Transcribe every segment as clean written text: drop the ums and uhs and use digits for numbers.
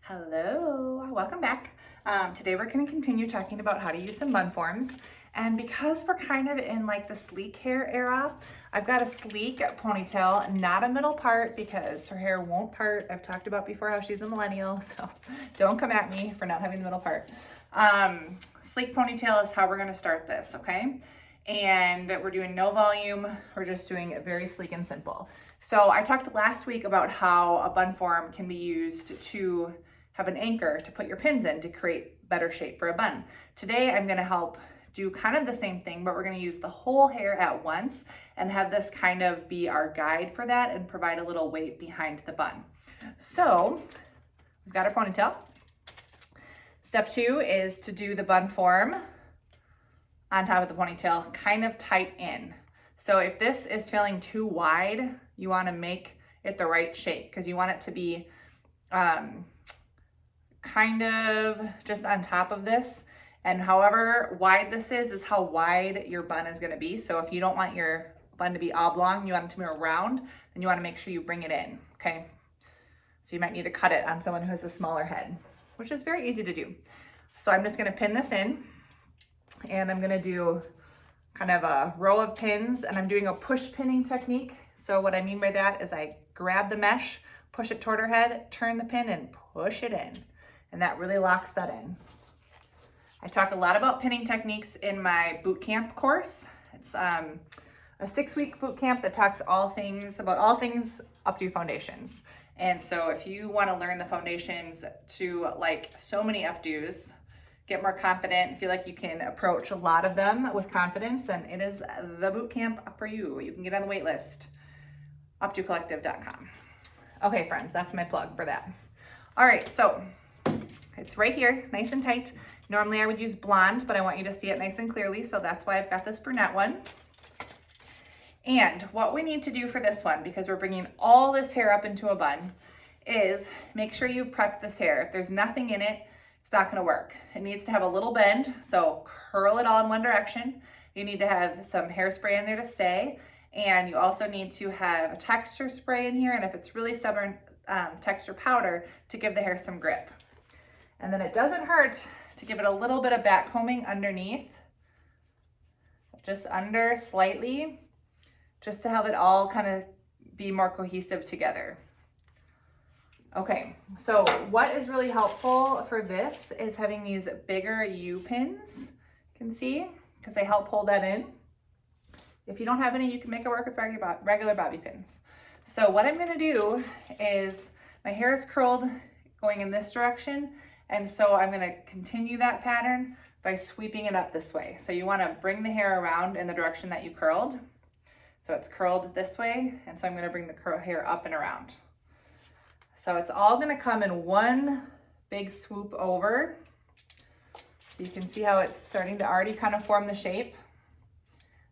Hello, welcome back. Today we're going to continue talking about how to use some bun forms. And because we're kind of in like the sleek hair era, I've got a sleek ponytail, not a middle part because her hair won't part. I've talked about before how she's a millennial, so don't come at me for not having the middle part. Sleek ponytail is how we're going to start this, okay? And we're doing no volume. We're just doing it very sleek and simple. So I talked last week about how a bun form can be used to have an anchor to put your pins in to create better shape for a bun. Today I'm going to help do kind of the same thing, but we're going to use the whole hair at once and have this kind of be our guide for that and provide a little weight behind the bun. So we've got our ponytail. Step 2 is to do the bun form on top of the ponytail, kind of tight in. So if this is feeling too wide, you want to make it the right shape because you want it to be kind of just on top of this. And however wide this is how wide your bun is going to be. So if you don't want your bun to be oblong, you want it to be round, then you want to make sure you bring it in, okay? So you might need to cut it on someone who has a smaller head, which is very easy to do. So I'm just going to pin this in, and I'm going to do kind of a row of pins, and I'm doing a push pinning technique. So what I mean by that is I grab the mesh, push it toward her head, turn the pin, and push it in. And that really locks that in. I talk a lot about pinning techniques in my boot camp course. It's a 6-week boot camp that talks about all things Updo foundations. And so if you want to learn the foundations to like so many Updos, get more confident, feel like you can approach a lot of them with confidence, then it is the boot camp for you. You can get on the wait list, updocollective.com. Okay, friends, that's my plug for that. All right, so it's right here, nice and tight. Normally I would use blonde, but I want you to see it nice and clearly, so that's why I've got this brunette one. And what we need to do for this one, because we're bringing all this hair up into a bun, is make sure you've prepped this hair. If there's nothing in it, it's not gonna work. It needs to have a little bend, so curl it all in one direction. You need to have some hairspray in there to stay, and you also need to have a texture spray in here, and if it's really stubborn, texture powder to give the hair some grip. And then it doesn't hurt to give it a little bit of back combing underneath, just under slightly, just to have it all kind of be more cohesive together. Okay, so what is really helpful for this is having these bigger U-pins, you can see, because they help hold that in. If you don't have any, you can make it work with regular bobby pins. So what I'm gonna do is, my hair is curled going in this direction, and so I'm gonna continue that pattern by sweeping it up this way. So you wanna bring the hair around in the direction that you curled. So it's curled this way, and so I'm gonna bring the hair up and around. So it's all gonna come in one big swoop over. So you can see how it's starting to already kind of form the shape.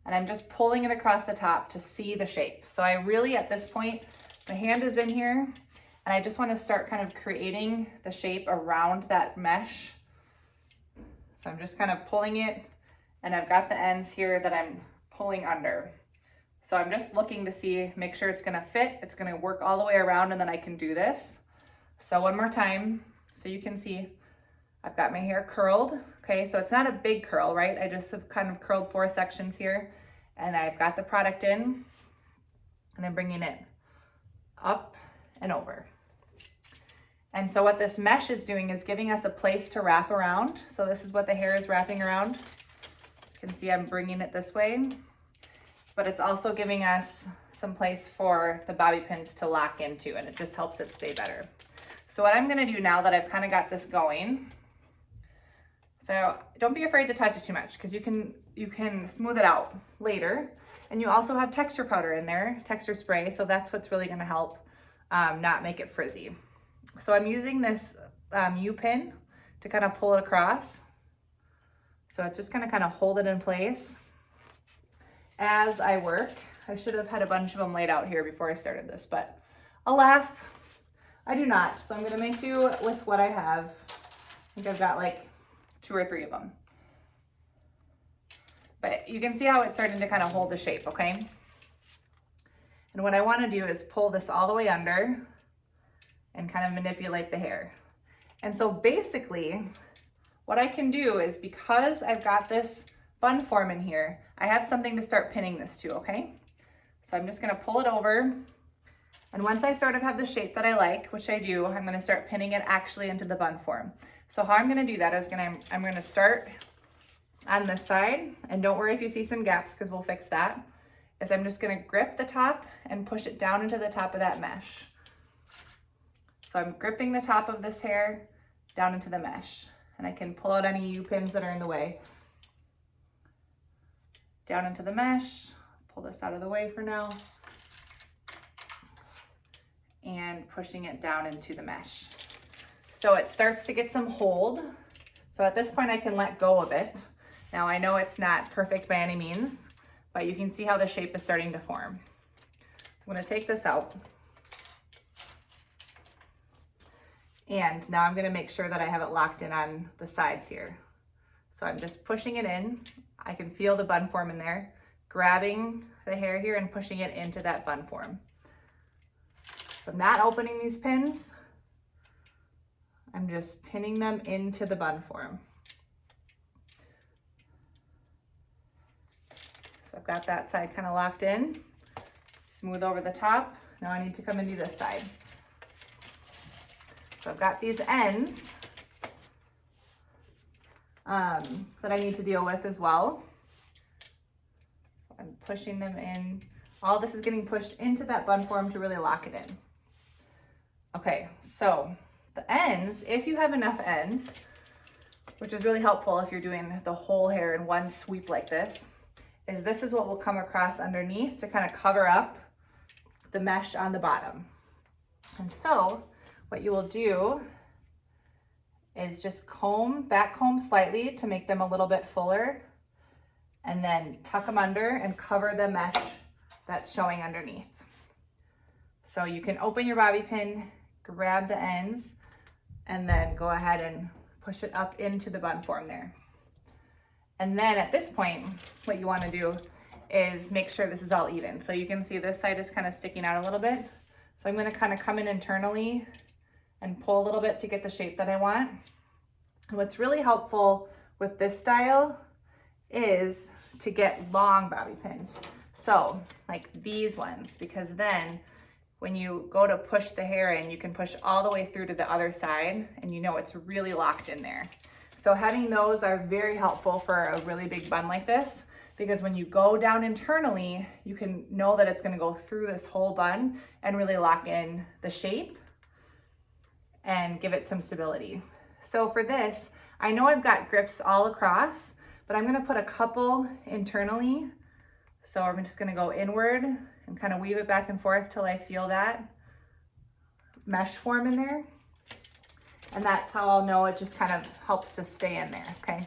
And I'm just pulling it across the top to see the shape. So I really, at this point, my hand is in here, and I just wanna start kind of creating the shape around that mesh. So I'm just kind of pulling it, and I've got the ends here that I'm pulling under. So I'm just looking to see, make sure it's gonna fit, it's gonna work all the way around, and then I can do this. So one more time, so you can see I've got my hair curled. Okay, so it's not a big curl, right? I just have kind of curled 4 sections here, and I've got the product in, and I'm bringing it up and over. And so what this mesh is doing is giving us a place to wrap around. So this is what the hair is wrapping around. You can see I'm bringing it this way, but it's also giving us some place for the bobby pins to lock into, and it just helps it stay better. So what I'm gonna do now that I've kind of got this going, so don't be afraid to touch it too much, because you can smooth it out later. And you also have texture powder in there, texture spray, so that's what's really gonna help not make it frizzy. So I'm using this U-pin to kind of pull it across. So it's just gonna kind of hold it in place as I work. I should have had a bunch of them laid out here before I started this, but alas, I do not. So I'm gonna make do with what I have. I think I've got like 2 or 3 of them. But you can see how it's starting to kind of hold the shape, okay? And what I want to do is pull this all the way under and kind of manipulate the hair. And so basically what I can do is, because I've got this bun form in here, I have something to start pinning this to, okay? So I'm just gonna pull it over. And once I sort of have the shape that I like, which I do, I'm gonna start pinning it actually into the bun form. So how I'm gonna do that is I'm gonna start on this side, and don't worry if you see some gaps because we'll fix that, is I'm just gonna grip the top and push it down into the top of that mesh. So I'm gripping the top of this hair down into the mesh, and I can pull out any U-pins that are in the way. Down into the mesh, pull this out of the way for now, and pushing it down into the mesh. So it starts to get some hold. So at this point I can let go of it. Now I know it's not perfect by any means, but you can see how the shape is starting to form. So I'm gonna take this out. And now I'm gonna make sure that I have it locked in on the sides here. So I'm just pushing it in. I can feel the bun form in there, grabbing the hair here and pushing it into that bun form. So I'm not opening these pins. I'm just pinning them into the bun form. So I've got that side kind of locked in, smooth over the top. Now I need to come and do this side. So I've got these ends that I need to deal with as well. I'm pushing them in. All this is getting pushed into that bun form to really lock it in. Okay, so the ends, if you have enough ends, which is really helpful if you're doing the whole hair in one sweep like this is what will come across underneath to kind of cover up the mesh on the bottom. And so what you will do is just back comb slightly to make them a little bit fuller, and then tuck them under and cover the mesh that's showing underneath. So you can open your bobby pin, grab the ends, and then go ahead and push it up into the bun form there. And then at this point, what you want to do is make sure this is all even. So you can see this side is kind of sticking out a little bit. So I'm going to kind of come in internally and pull a little bit to get the shape that I want. And what's really helpful with this style is to get long bobby pins. So like these ones, because then when you go to push the hair in, you can push all the way through to the other side and you know it's really locked in there. So having those are very helpful for a really big bun like this, because when you go down internally, you can know that it's gonna go through this whole bun and really lock in the shape and give it some stability. So for this, I know I've got grips all across, but I'm gonna put a couple internally. So I'm just gonna go inward and kind of weave it back and forth till I feel that mesh form in there. And that's how I'll know it just kind of helps to stay in there, okay?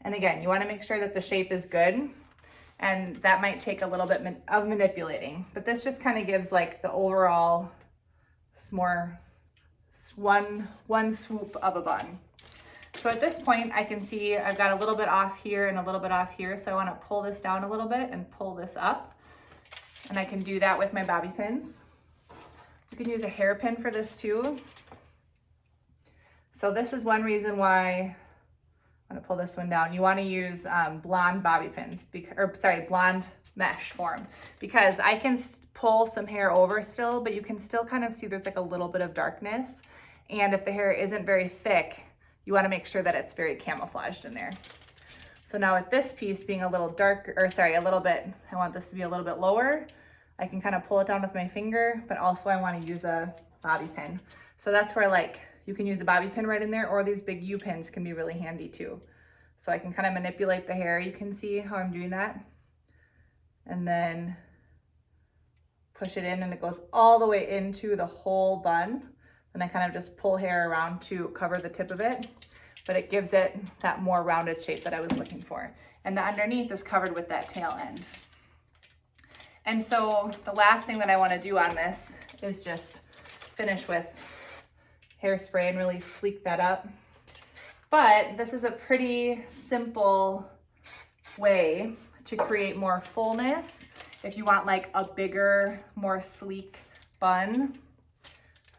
And again, you wanna make sure that the shape is good, and that might take a little bit of manipulating, but this just kind of gives like the overall more one swoop of a bun. So at this point, I can see I've got a little bit off here and a little bit off here, so I wanna pull this down a little bit and pull this up, and I can do that with my bobby pins. You can use a hairpin for this too. So this is one reason why I'm gonna pull this one down. You wanna use blonde bobby pins, blonde mesh form, because I can pull some hair over still, but you can still kind of see there's like a little bit of darkness. And if the hair isn't very thick, you wanna make sure that it's very camouflaged in there. So now with this piece being a little darker, I want this to be a little bit lower, I can kind of pull it down with my finger, but also I wanna use a bobby pin. So that's where you can use a bobby pin right in there, or these big U-pins can be really handy too. So I can kind of manipulate the hair. You can see how I'm doing that. And then push it in, and it goes all the way into the whole bun. And I kind of just pull hair around to cover the tip of it, but it gives it that more rounded shape that I was looking for. And the underneath is covered with that tail end. And so the last thing that I want to do on this is just finish with hairspray and really sleek that up. But this is a pretty simple way to create more fullness if you want like a bigger, more sleek bun.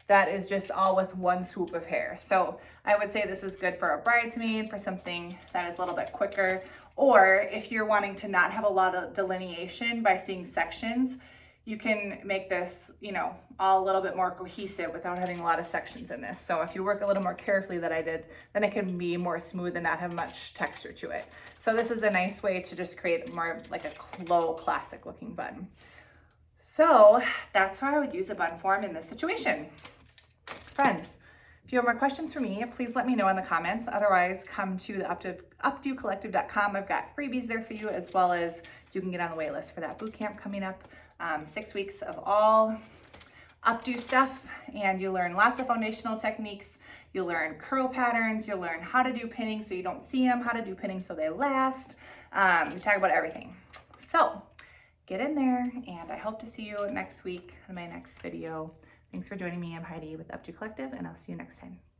that is just all with one swoop of hair. So I would say this is good for a bridesmaid, for something that is a little bit quicker, or if you're wanting to not have a lot of delineation by seeing sections, you can make this, you know, all a little bit more cohesive without having a lot of sections in this. So if you work a little more carefully than I did, then it can be more smooth and not have much texture to it. So this is a nice way to just create more like a low classic looking bun. So that's how I would use a bun form in this situation. Friends, if you have more questions for me, please let me know in the comments. Otherwise, come to the updocollective.com. I've got freebies there for you, as well as you can get on the wait list for that boot camp coming up. 6 weeks of all updo stuff, and you learn lots of foundational techniques. You'll learn curl patterns. You'll learn how to do pinning so you don't see them, how to do pinning so they last. We talk about everything. So get in there, and I hope to see you next week in my next video. Thanks for joining me. I'm Heidi with Updo Collective, and I'll see you next time.